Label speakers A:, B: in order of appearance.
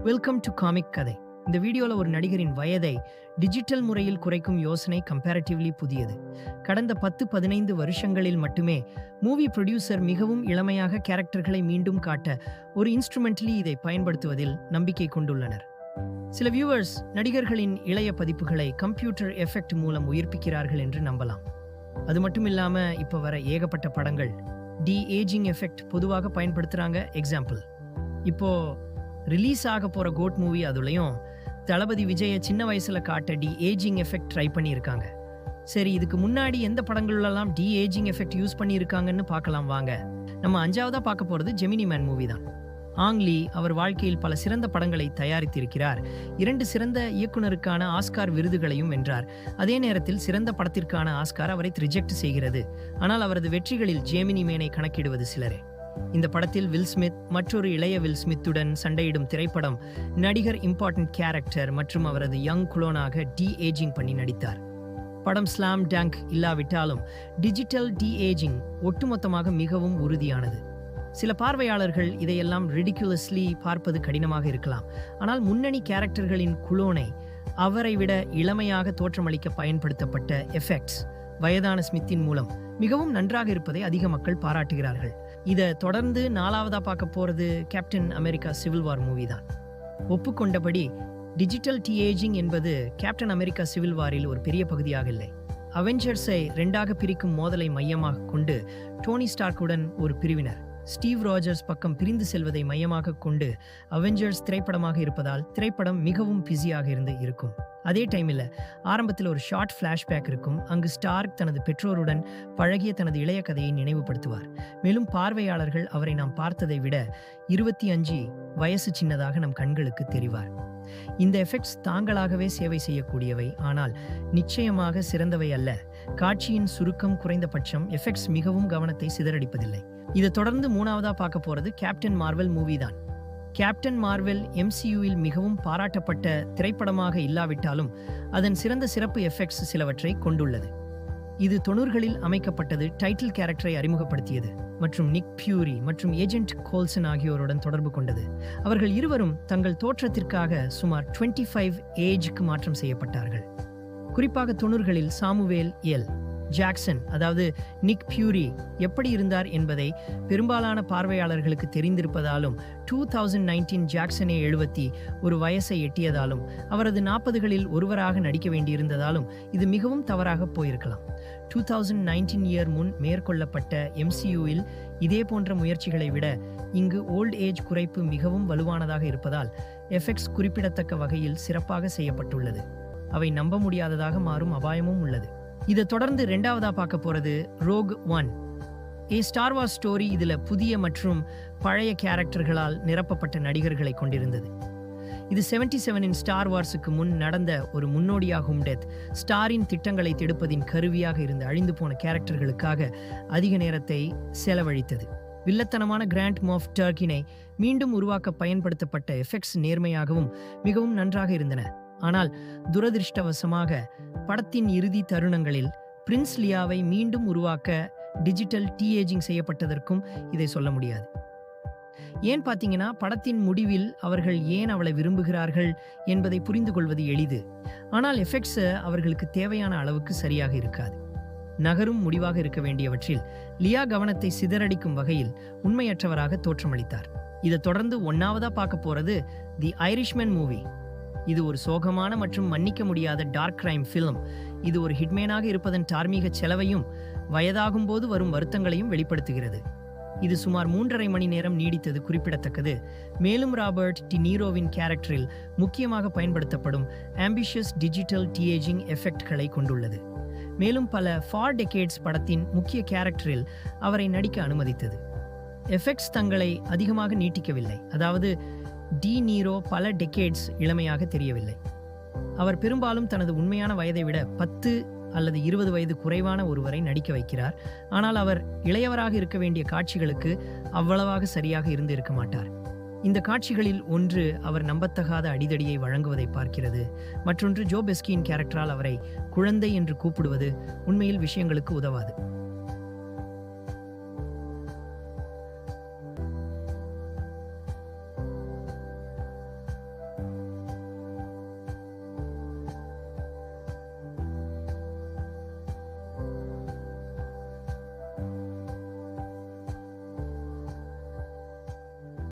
A: Welcome to comic கதை. இந்த வீடியோவில் ஒரு நடிகரின் வயதை டிஜிட்டல் முறையில் குறைக்கும் யோசனை கம்பேரிட்டிவ்லி புதியது. கடந்த 10-15 வருஷங்களில் மட்டுமே மூவி ப்ரொடியூசர் மிகவும் இளமையாக கேரக்டர்களை மீண்டும் காட்ட ஒரு இன்ஸ்ட்ருமெண்ட்லி இதை பயன்படுத்துவதில் நம்பிக்கை கொண்டுள்ளனர். சில வியூவர்ஸ் நடிகர்களின் இளைய பதிப்புகளை கம்ப்யூட்டர் எஃபெக்ட் மூலம் உயிர்ப்பிக்கிறார்கள் என்று நம்பலாம். அது மட்டும் இல்லாமல் இப்போ வர ஏகப்பட்ட படங்கள் ஏஜிங் எஃபெக்ட் பொதுவாக பயன்படுத்துகிறாங்க. எக்ஸாம்பிள், இப்போ ரிலீஸ் ஆக போகிற கோட் மூவி, அதுலேயும் தளபதி விஜயை சின்ன வயசில் காட்ட ஏஜிங் எஃபெக்ட் ட்ரை பண்ணியிருக்காங்க. சரி, இதுக்கு முன்னாடி எந்த படங்கள்லாம் ஏஜிங் எஃபெக்ட் யூஸ் பண்ணியிருக்காங்கன்னு பார்க்கலாம் வாங்க. நம்ம 5ஆவதாக பார்க்க போகிறது ஜெமினி மேன் மூவி தான். ஆங் லீ அவர் வாழ்க்கையில் பல சிறந்த படங்களை தயாரித்திருக்கிறார். 2 சிறந்த இயக்குனருக்கான ஆஸ்கார் விருதுகளையும் வென்றார். அதே நேரத்தில் சிறந்த படத்திற்கான ஆஸ்கார் அவரை ரிஜெக்ட் செய்கிறது. ஆனால் அவரது வெற்றிகளில் ஜெமினி மேனை கணக்கிடுவது சிலரே. இந்த படத்தில் வில் ஸ்மித் மற்றொரு இளைய வில் ஸ்மித்துடன் சண்டையிடும் திரைப்படம். நடிகர் இம்பார்ட்டன்ட் கேரக்டர் மற்றும் அவரது யங் குளோனாக ஏஜிங் பண்ணி நடித்தார். படம் ஸ்லாம் டங்க் இல்லாவிட்டாலும் டிஜிட்டல் ஏஜிங் ஒட்டுமொத்தமாக மிகவும் உறுதியானது. சில பார்வையாளர்கள் இதையெல்லாம் ரிடிகுலஸ்லி பார்ப்பது கடினமாக இருக்கலாம். ஆனால் முன்னணி கேரக்டர்களின் குளோனை அவரை விட இளமையாக தோற்றமளிக்க பயன்படுத்தப்பட்ட எஃபெக்ட்ஸ் வயதான ஸ்மித்தின் மூலம் மிகவும் நன்றாக இருப்பதை அதிக மக்கள் பாராட்டுகிறார்கள். இதை தொடர்ந்து 4ஆவதாக பார்க்க போகிறது captain America civil war movie தான். ஒப்புக்கொண்டபடி டிஜிட்டல் ஏஜிங் என்பது கேப்டன் அமெரிக்கா சிவில் வாரில் ஒரு பெரிய பகுதியாக இல்லை. அவெஞ்சர்ஸை 2ஆக பிரிக்கும் மோதலை மையமாக கொண்டு டோனி ஸ்டார்க்குடன் ஒரு பிரிவினர் ஸ்டீவ் ராஜர்ஸ் பக்கம் பிரிந்து செல்வதை மையமாக கொண்டு அவெஞ்சர்ஸ் திரைப்படமாக இருப்பதால் திரைப்படம் மிகவும் பிஸியாக இருக்கும். அதே டைமில் ஆரம்பத்தில் ஒரு ஷார்ட் ஃப்ளாஷ்பேக் இருக்கும். அங்கு ஸ்டார்க் தனது பெற்றோருடன் பழகிய தனது இளைய கதையை நினைவுபடுத்துவார். மேலும் பார்வையாளர்கள் அவரை நாம் பார்த்ததை விட 25 வயசு சின்னதாக நம் கண்களுக்கு தெரிவார். இந்த எஃபெக்ட்ஸ் தாங்களாகவே சேவை செய்யக்கூடியவை, ஆனால் நிச்சயமாக சிறந்தவை அல்ல. காட்சியின் சுருக்கம் குறைந்தபட்சம் எஃபெக்ட்ஸ் மிகவும் கவனத்தை சிதறடிப்பதில்லை. இதை தொடர்ந்து 3ஆவதாக பார்க்க போகிறது கேப்டன் மார்வெல் மூவி தான். கேப்டன் மார்வெல் MCUவில் மிகவும் பாராட்டப்பட்ட திரைப்படமாக இல்லாவிட்டாலும் அதன் சிறந்த சிறப்பு எஃபெக்ட்ஸ் சிலவற்றை கொண்டுள்ளது. இது 90களில் அமைக்கப்பட்டது, டைட்டில் கேரக்டரை அறிமுகப்படுத்தியது மற்றும் நிக் பியூரி மற்றும் ஏஜென்ட் கோல்சன் ஆகியோருடன் தொடர்பு கொண்டது. அவர்கள் இருவரும் தங்கள் தோற்றத்திற்காக சுமார் 25 ஏஜ்க்கு மாற்றம் செய்யப்பட்டார்கள். குறிப்பாக 90களில் சாமுவேல் எல் ஜாக்சன், அதாவது நிக் பியூரி எப்படி இருந்தார் என்பதை பெரும்பாலான பார்வையாளர்களுக்கு தெரிந்திருப்பதாலும் 2019 ஜாக்சனே 71 வயசை எட்டியதாலும் அவரது 40களில் ஒருவராக நடிக்க வேண்டியிருந்ததாலும் இது மிகவும் தவறாக போயிருக்கலாம். 2019 இயர் முன் மேற்கொள்ளப்பட்ட MCUவில் இதே போன்ற முயற்சிகளை விட இங்கு ஓல்ட் ஏஜ் குறைப்பு மிகவும் வலுவானதாக இருப்பதால் எஃபெக்ட்ஸ் குறிப்பிடத்தக்க வகையில் சிறப்பாக செய்யப்பட்டுள்ளது. அவை நம்ப முடியாததாக மாறும் அபாயமும் உள்ளது. இதை தொடர்ந்து 2ஆவதாக பார்க்க போகிறது rogue one, star Wars story. இதில் புதிய மற்றும் பழைய கேரக்டர்களால் நிரப்பப்பட்ட நடிகர்களை கொண்டிருந்தது. இது 77 ஸ்டார் வார்ஸுக்கு முன் நடந்த ஒரு முன்னோடியாகும். ஸ்டாரின் திட்டங்களை தடுப்பதின் கருவியாக இருந்த அழிந்து போன கேரக்டர்களுக்காக அதிக நேரத்தை செலவழித்தது. வில்லத்தனமான கிராண்ட் மோஃப் டர்கினை மீண்டும் உருவாக்க பயன்படுத்தப்பட்ட எஃபெக்ட்ஸ் நேர்மையாகவும் மிகவும் நன்றாக இருந்தன. ஆனால் துரதிருஷ்டவசமாக படத்தின் இறுதி தருணங்களில் பிரின்ஸ் லியாவை மீண்டும் உருவாக்க டிஜிட்டல் ஏஜிங் செய்யப்பட்டதற்கும் இதை சொல்ல முடியாது. ஏன் பார்த்தீங்கன்னா, படத்தின் முடிவில் அவர்கள் ஏன் அவளை விரும்புகிறார்கள் என்பதை புரிந்து கொள்வது எளிது. ஆனால் எஃபெக்ட்ஸ் அவர்களுக்கு தேவையான அளவுக்கு சரியாக இருக்காது. நகரும் முடிவாக இருக்க வேண்டியவற்றில் லியா கவனத்தை சிதறடிக்கும் வகையில் உண்மையற்றவராக தோற்றமளித்தார். இதை தொடர்ந்து 1ஆவதாக பார்க்க போறது தி ஐரிஷ்மேன் மூவி. இது ஒரு சோகமான மற்றும் மன்னிக்க முடியாத டார்க் கிரைம் ஃபிலிம். இது ஒரு ஹிட்மேனாக இருப்பதன் தார்மீக செலவையும் வயதாகும் போது வரும் வருத்தங்களையும் வெளிப்படுத்துகிறது. இது சுமார் 3.5 மணி நேரம் நீடித்தது குறிப்பிடத்தக்கது. மேலும் ராபர்ட் டி நீரோவின் கேரக்டரில் முக்கியமாக பயன்படுத்தப்படும் ஆம்பிஷியஸ் டிஜிட்டல் ஏஜிங் எஃபெக்ட்களை கொண்டுள்ளது. மேலும் பல 4 டெக்கேட்ஸ் படத்தின் முக்கிய கேரக்டரில் அவரை நடிக்க அனுமதித்தது. எஃபெக்ட்ஸ் தங்களை அதிகமாக நீட்டிக்கவில்லை, அதாவது டி நீரோ பல டெக்கேட்ஸ் இளமையாக தெரியவில்லை. அவர் பெரும்பாலும் தனது உண்மையான வயதை விட 10 அல்லது 20 வயது குறைவான ஒருவரை நடிக்க வைக்கிறார். ஆனால் அவர் இளையவராக இருக்க வேண்டிய காட்சிகளுக்கு அவ்வளவாக சரியாக இருக்க மாட்டார். இந்த காட்சிகளில் ஒன்று அவர் நம்பத்தகாத அடிதடியை வழங்குவதை பார்க்கிறது. மற்றொன்று ஜோ பெஸ்கியின் கேரக்டரால் அவரை குழந்தை என்று கூப்பிடுவது உண்மையில் விஷயங்களுக்கு உதவாது.